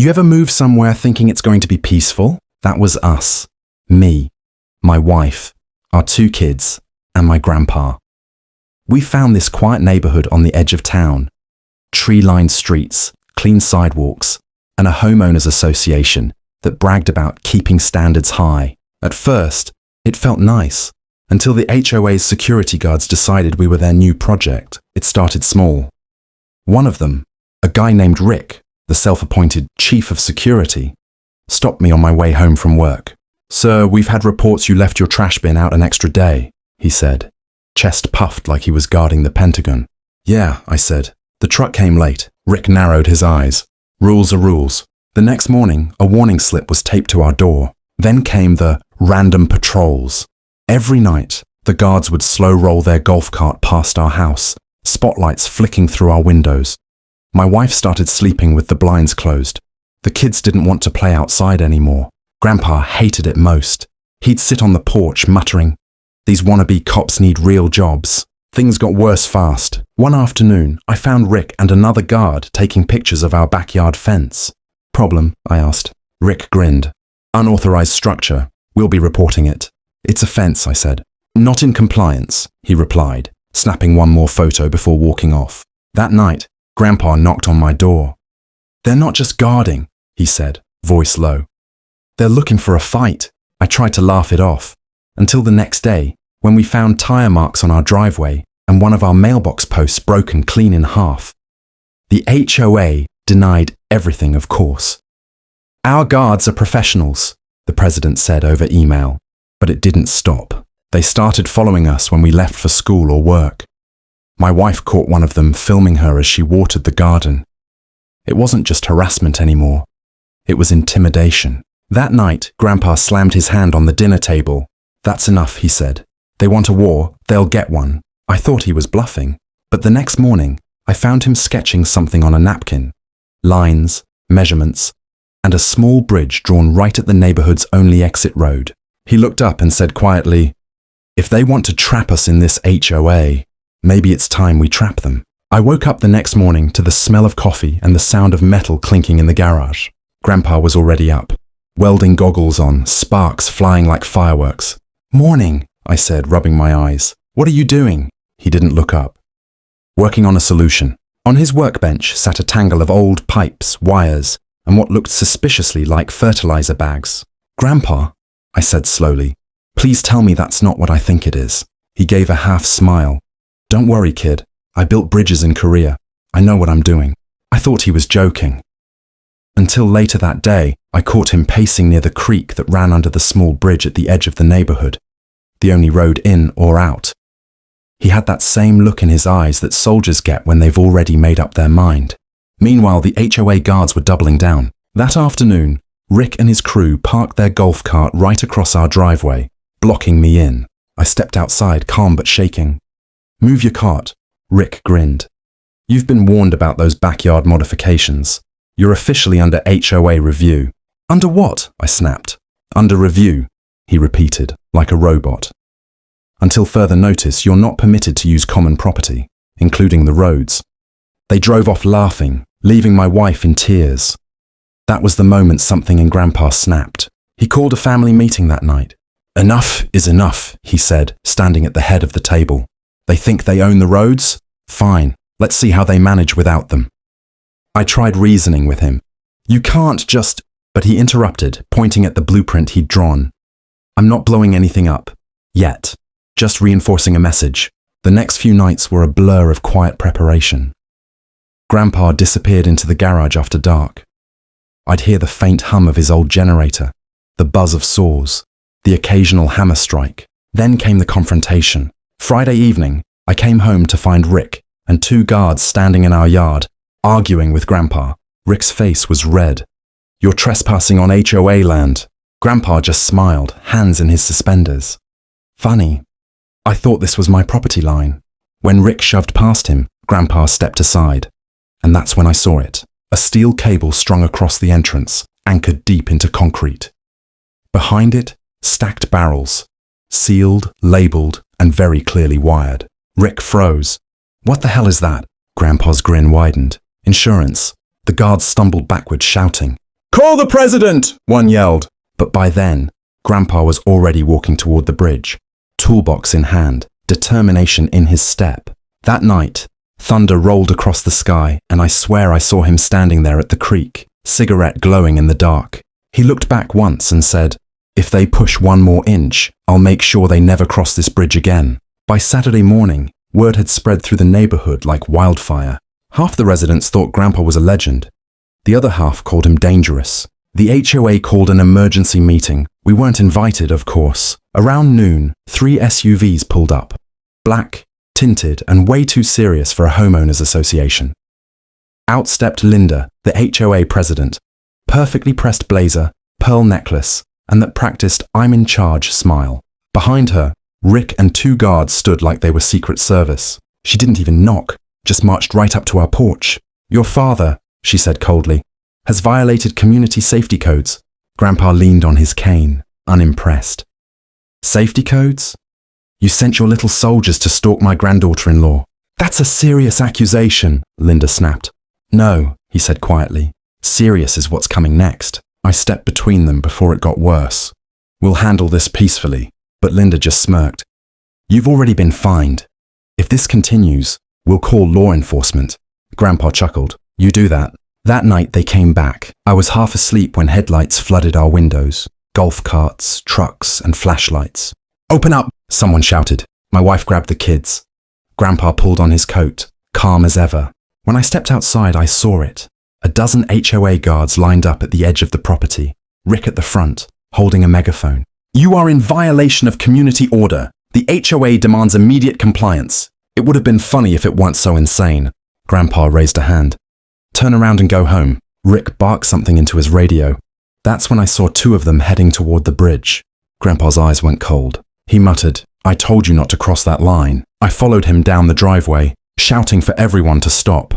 You ever move somewhere thinking it's going to be peaceful? That was us. Me, my wife, our 2 kids, and my grandpa. We found this quiet neighborhood on the edge of town. Tree-lined streets, clean sidewalks, and a homeowners association that bragged about keeping standards high. At first, it felt nice, until the HOA's security guards decided we were their new project. It started small. One of them, a guy named Rick, the self-appointed chief of security, stopped me on my way home from work. "Sir, we've had reports you left your trash bin out an extra day," he said, chest puffed like he was guarding the Pentagon. "Yeah," I said. "The truck came late." Rick narrowed his eyes. "Rules are rules." The next morning, a warning slip was taped to our door. Then came the random patrols. Every night, the guards would slow roll their golf cart past our house, spotlights flicking through our windows. My wife started sleeping with the blinds closed. The kids didn't want to play outside anymore. Grandpa hated it most. He'd sit on the porch muttering, "These wannabe cops need real jobs." Things got worse fast. One afternoon, I found Rick and another guard taking pictures of our backyard fence. "Problem?" I asked. Rick grinned. "Unauthorized structure. We'll be reporting it." "It's a fence," I said. "Not in compliance," he replied, snapping one more photo before walking off. That night, Grandpa knocked on my door. "They're not just guarding," he said, voice low. "They're looking for a fight." I tried to laugh it off, until the next day, when we found tire marks on our driveway and one of our mailbox posts broken clean in half. The HOA denied everything, of course. "Our guards are professionals," the president said over email, but it didn't stop. They started following us when we left for school or work. My wife caught one of them filming her as she watered the garden. It wasn't just harassment anymore. It was intimidation. That night, Grandpa slammed his hand on the dinner table. "That's enough," he said. "They want a war, they'll get one." I thought he was bluffing, but the next morning, I found him sketching something on a napkin. Lines, measurements, and a small bridge drawn right at the neighborhood's only exit road. He looked up and said quietly, "If they want to trap us in this HOA, maybe it's time we trap them." I woke up the next morning to the smell of coffee and the sound of metal clinking in the garage. Grandpa was already up, welding goggles on, sparks flying like fireworks. "Morning," I said, rubbing my eyes. "What are you doing?" He didn't look up. "Working on a solution." On his workbench sat a tangle of old pipes, wires, and what looked suspiciously like fertilizer bags. "Grandpa," I said slowly, "please tell me that's not what I think it is." He gave a half smile. "Don't worry, kid. I built bridges in Korea. I know what I'm doing." I thought he was joking. Until later that day, I caught him pacing near the creek that ran under the small bridge at the edge of the neighborhood, the only road in or out. He had that same look in his eyes that soldiers get when they've already made up their mind. Meanwhile, the HOA guards were doubling down. That afternoon, Rick and his crew parked their golf cart right across our driveway, blocking me in. I stepped outside, calm but shaking. "Move your cart," Rick grinned. "You've been warned about those backyard modifications. You're officially under HOA review." "Under what?" I snapped. "Under review," he repeated, like a robot. "Until further notice, you're not permitted to use common property, including the roads." They drove off laughing, leaving my wife in tears. That was the moment something in Grandpa snapped. He called a family meeting that night. "Enough is enough," he said, standing at the head of the table. "They think they own the roads? Fine, let's see how they manage without them." I tried reasoning with him. "You can't just—" But he interrupted, pointing at the blueprint he'd drawn. "I'm not blowing anything up. Yet. Just reinforcing a message." The next few nights were a blur of quiet preparation. Grandpa disappeared into the garage after dark. I'd hear the faint hum of his old generator, the buzz of saws, the occasional hammer strike. Then came the confrontation. Friday evening, I came home to find Rick and 2 guards standing in our yard, arguing with Grandpa. Rick's face was red. "You're trespassing on HOA land." Grandpa just smiled, hands in his suspenders. Funny. I thought this was my property line. When Rick shoved past him, Grandpa stepped aside. And that's when I saw it. A steel cable strung across the entrance, anchored deep into concrete. Behind it, stacked barrels, sealed, labeled, and very clearly wired. Rick froze. "What the hell is that?" Grandpa's grin widened. "Insurance." The guards stumbled backward, shouting. "Call the president!" one yelled. But by then, Grandpa was already walking toward the bridge, toolbox in hand, determination in his step. That night, thunder rolled across the sky, and I swear I saw him standing there at the creek, cigarette glowing in the dark. He looked back once and said, "If they push one more inch, I'll make sure they never cross this bridge again." By Saturday morning, word had spread through the neighborhood like wildfire. Half the residents thought Grandpa was a legend. The other half called him dangerous. The HOA called an emergency meeting. We weren't invited, of course. Around noon, 3 SUVs pulled up. Black, tinted, and way too serious for a homeowners association. Out stepped Linda, the HOA president. Perfectly pressed blazer, pearl necklace, and that practiced "I'm in charge" smile. Behind her, Rick and 2 guards stood like they were Secret Service. She didn't even knock, just marched right up to our porch. "Your father," she said coldly, "has violated community safety codes." Grandpa leaned on his cane, unimpressed. "Safety codes? You sent your little soldiers to stalk my granddaughter-in-law. That's a serious accusation," Linda snapped. "No," he said quietly. "Serious is what's coming next." I stepped between them before it got worse. "We'll handle this peacefully," but Linda just smirked. "You've already been fined. If this continues, we'll call law enforcement." Grandpa chuckled. "You do that." That night they came back. I was half asleep when headlights flooded our windows. Golf carts, trucks, and flashlights. "Open up!" someone shouted. My wife grabbed the kids. Grandpa pulled on his coat, calm as ever. When I stepped outside, I saw it. A dozen HOA guards lined up at the edge of the property. Rick at the front, holding a megaphone. "You are in violation of community order. The HOA demands immediate compliance." It would have been funny if it weren't so insane. Grandpa raised a hand. "Turn around and go home." Rick barked something into his radio. That's when I saw 2 of them heading toward the bridge. Grandpa's eyes went cold. He muttered, "I told you not to cross that line." I followed him down the driveway, shouting for everyone to stop.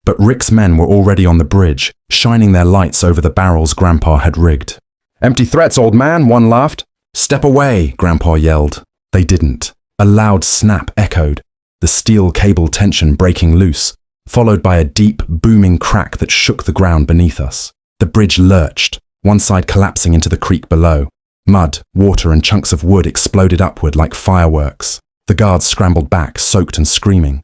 But Rick's men were already on the bridge, shining their lights over the barrels Grandpa had rigged. "Empty threats, old man," one laughed. "Step away," Grandpa yelled. They didn't. A loud snap echoed, the steel cable tension breaking loose, followed by a deep, booming crack that shook the ground beneath us. The bridge lurched, one side collapsing into the creek below. Mud, water, and chunks of wood exploded upward like fireworks. The guards scrambled back, soaked and screaming.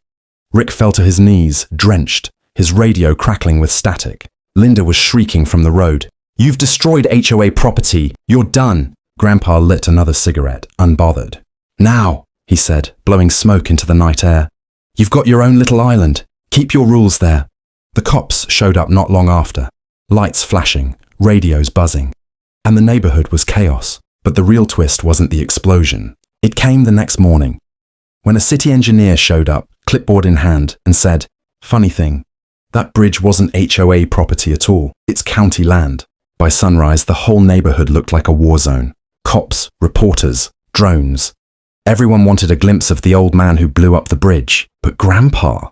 Rick fell to his knees, drenched, his radio crackling with static. Linda was shrieking from the road. "You've destroyed HOA property. You're done." Grandpa lit another cigarette, unbothered. "Now," he said, blowing smoke into the night air. "You've got your own little island. Keep your rules there." The cops showed up not long after, lights flashing, radios buzzing. And the neighborhood was chaos. But the real twist wasn't the explosion. It came the next morning, when a city engineer showed up, clipboard in hand, and said, "Funny thing, that bridge wasn't HOA property at all. It's county land." By sunrise, the whole neighborhood looked like a war zone. Cops, reporters, drones. Everyone wanted a glimpse of the old man who blew up the bridge. But Grandpa,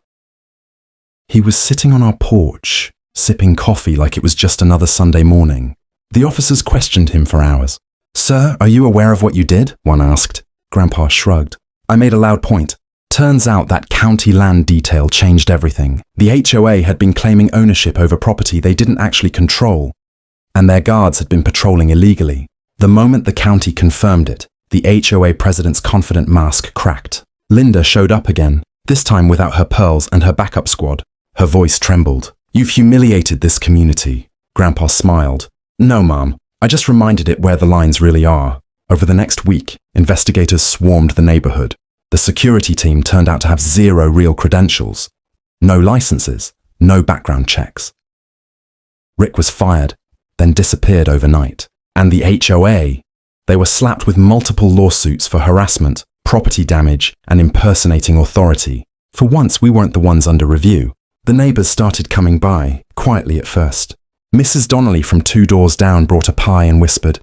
he was sitting on our porch, sipping coffee like it was just another Sunday morning. The officers questioned him for hours. "Sir, are you aware of what you did?" one asked. Grandpa shrugged. I made a loud point. Turns out that county land detail changed everything. The HOA had been claiming ownership over property they didn't actually control, and their guards had been patrolling illegally. The moment the county confirmed it, the HOA president's confident mask cracked. Linda showed up again, this time without her pearls and her backup squad. Her voice trembled. "You've humiliated this community." Grandpa smiled. "No, Mom. I just reminded it where the lines really are." Over the next week, investigators swarmed the neighborhood. The security team turned out to have 0 real credentials. No licenses, no background checks. Rick was fired, then disappeared overnight. And the HOA, they were slapped with multiple lawsuits for harassment, property damage, and impersonating authority. For once, we weren't the ones under review. The neighbors started coming by, quietly at first. Mrs. Donnelly from 2 doors down brought a pie and whispered,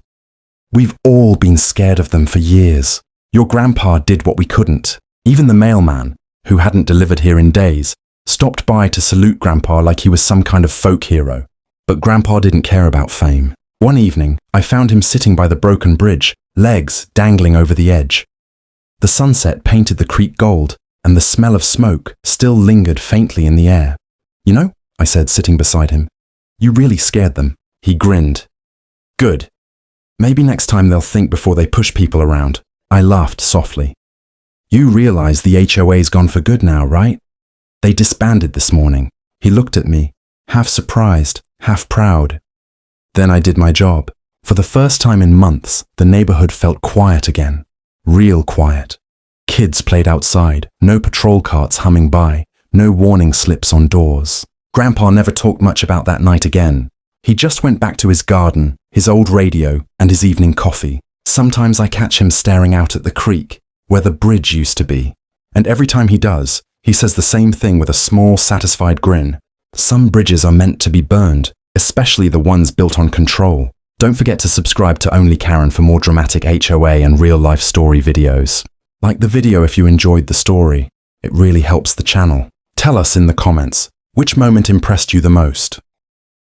"We've all been scared of them for years. Your grandpa did what we couldn't." Even the mailman, who hadn't delivered here in days, stopped by to salute Grandpa like he was some kind of folk hero. But Grandpa didn't care about fame. One evening, I found him sitting by the broken bridge, legs dangling over the edge. The sunset painted the creek gold, and the smell of smoke still lingered faintly in the air. "You know," I said, sitting beside him, "you really scared them." He grinned. Good. Maybe next time they'll think before they push people around. I laughed softly. You realize the HOA's gone for good now, right? They disbanded this morning. He looked at me, half surprised, half proud. Then I did my job. For the first time in months, the neighborhood felt quiet again. Real quiet. Kids played outside, no patrol carts humming by, no warning slips on doors. Grandpa never talked much about that night again. He just went back to his garden, his old radio, and his evening coffee. Sometimes I catch him staring out at the creek, where the bridge used to be. And every time he does, he says the same thing with a small, satisfied grin. Some bridges are meant to be burned, especially the ones built on control. Don't forget to subscribe to Only Karen for more dramatic HOA and real-life story videos. Like the video if you enjoyed the story. It really helps the channel. Tell us in the comments, which moment impressed you the most?